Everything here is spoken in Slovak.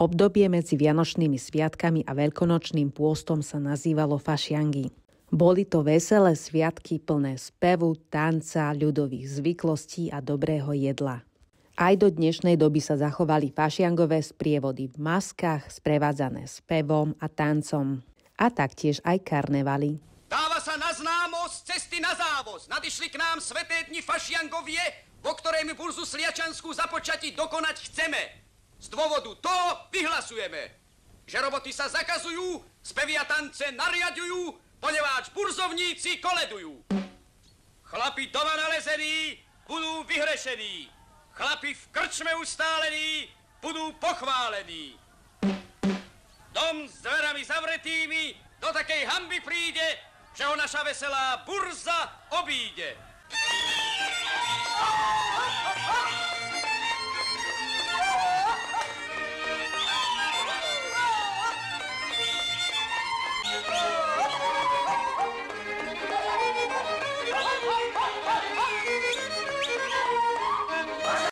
Obdobie medzi Vianočnými sviatkami a Veľkonočným pôstom sa nazývalo fašiangy. Boli to veselé sviatky plné spevu, tanca, ľudových zvyklostí a dobrého jedla. Aj do dnešnej doby sa zachovali fašiangové sprievody v maskách, sprevádzané spevom a tancom. A taktiež aj karnevaly. Dáva sa na známosť cesty na závoz. Nadišli k nám sveté dni fašiangovie, po ktoré my burzu sliačanskú započati dokonať chceme. Z dôvodu to vyhlasujeme, že roboty sa zakazujú, spevy a tance nariadujú, poneváč burzovníci koledujú. Chlapi doma nalezení budú vyhrešení. Chlapi v krčme ustálení budú pochválení. Dom s dverami zavretými do takej hanby príde, že ho naša veselá burza obíde.